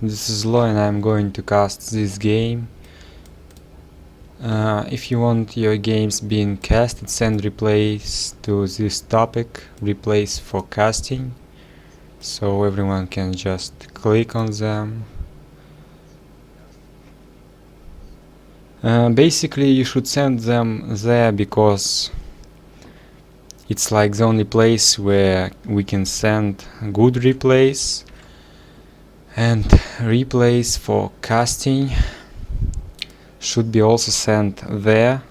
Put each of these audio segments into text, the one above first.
This is Lo and I'm going to cast this game. If you want your games being casted, send replays to this topic, replays for casting, so everyone can just click on them. Basically you should send them there because it's like the only place where we can send good replays, and replays for casting should be also sent there,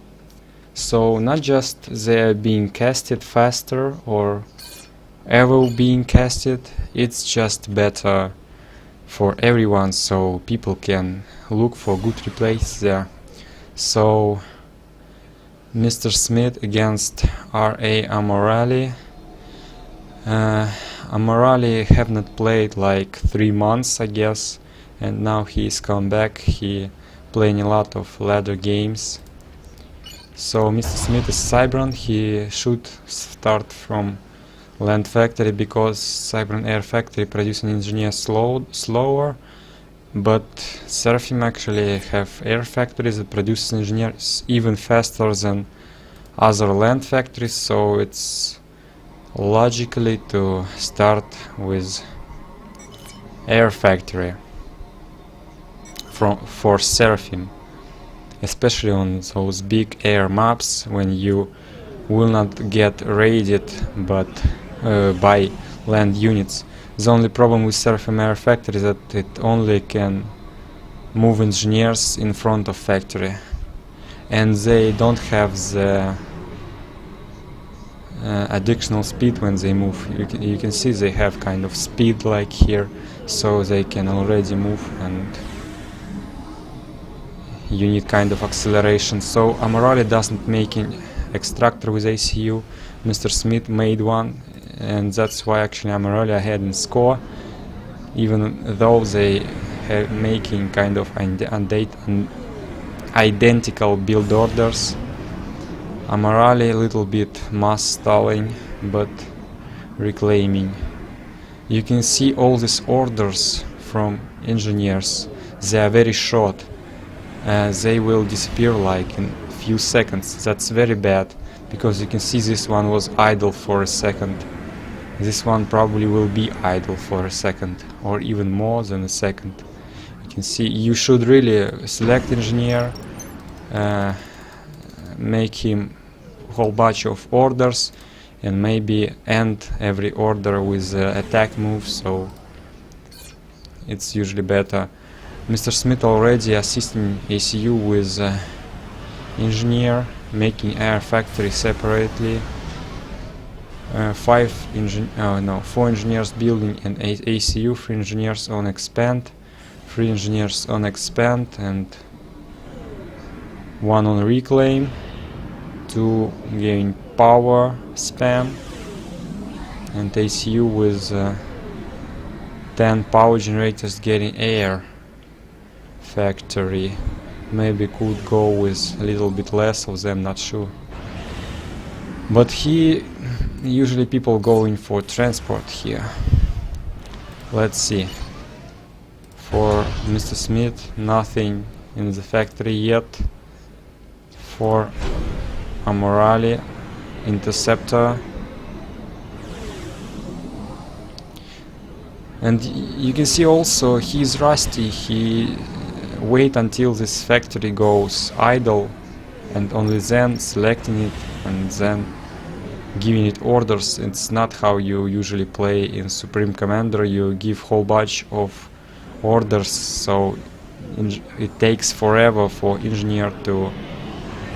so not just they're being casted faster or ever being casted, it's just better for everyone, so people can look for good replays there. So Mr. Smith against R.A. Amorali. Amorali have not played like 3 months, I guess, and now he's come back. He playing a lot of ladder games. So Mr. Smith is Cybran. He should start from Land Factory because Cybran Air Factory producing engineers slower, but Seraphim actually have air factories that produce engineers even faster than other land factories, so it's logically to start with air factory for Seraphim, especially on those big air maps when you will not get raided by land units. The only problem with Seraphim air factory is that it only can move engineers in front of factory, and they don't have the additional speed when they move. You can see they have kind of speed like here, so they can already move, and you need kind of acceleration. So Amorali doesn't make an extractor with ACU. Mr. Smith made one, and that's why actually Amorali ahead in score, even though they have making kind of identical build orders. Amorali a little bit mass stalling, but reclaiming. You can see all these orders from engineers. They are very short. They will disappear like in a few seconds. That's very bad, because you can see this one was idle for a second. This one probably will be idle for a second, or even more than a second. You can see you should really select engineer, make him a whole bunch of orders, and maybe end every order with attack move, so it's usually better. Mr. Smith already assisting ACU with engineer, making air factory separately. 4 engineers building an ACU, 3 engineers on expand, 3 engineers on expand, and 1 on reclaim, 2 gain power spam, and ACU with 10 power generators getting air factory. Maybe could go with a little bit less of them, not sure. But usually people going for transport here. Let's see. For Mr. Smith, nothing in the factory yet. For Amorali, interceptor. And you can see also he's rusty. He wait until this factory goes idle, and only then selecting it and then giving it orders. It's not how you usually play in Supreme Commander. You give whole bunch of orders, so it takes forever for engineer to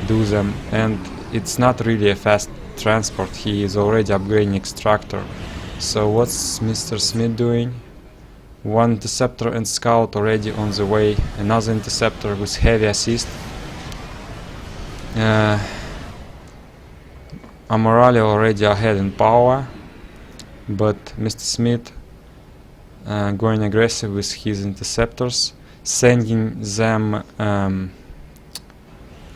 do them, and it's not really a fast transport. He is already upgrading extractor. So what's Mr. Smith doing? 1 interceptor and scout already on the way. Another interceptor with heavy assist. Amorali already ahead in power, but Mr. Smith going aggressive with his interceptors, sending them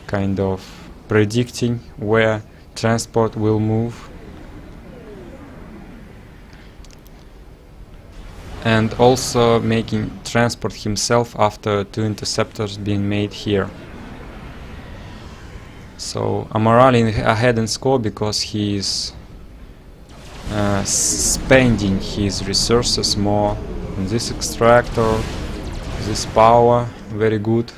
kind of predicting where transport will move. and also making transport himself after 2 interceptors being made here. So Amorali ahead in score because he is spending his resources more on this extractor, this power, very good.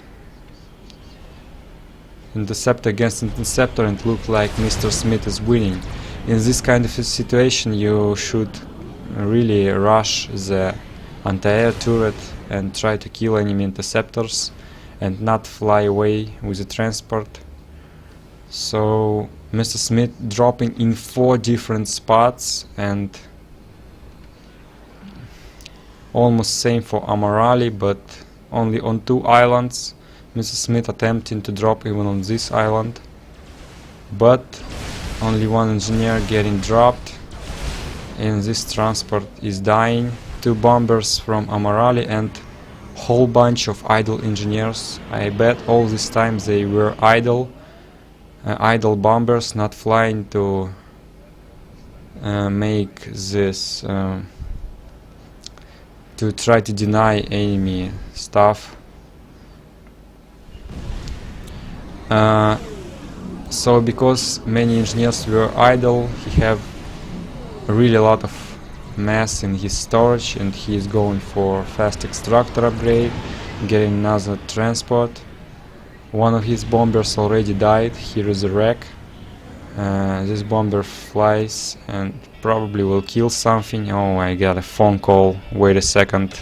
Interceptor against interceptor, and look like Mr. Smith is winning. In this kind of a situation you should really rush the anti-air turret and try to kill enemy interceptors and not fly away with the transport. So Mr. Smith dropping in 4 different spots, and almost same for Amorali, but only on 2 islands. Mr. Smith attempting to drop even on this island, but only 1 engineer getting dropped, and this transport is dying. 2 bombers from Amorali and whole bunch of idle engineers. I bet all this time they were idle bombers, not flying to make this to try to deny enemy stuff. So because many engineers were idle, he have really a lot of mass in his storage, and he is going for fast extractor upgrade, getting another transport. 1 of his bombers already died. Here is a wreck. This bomber flies and probably will kill something. Oh, I got a phone call. Wait a second.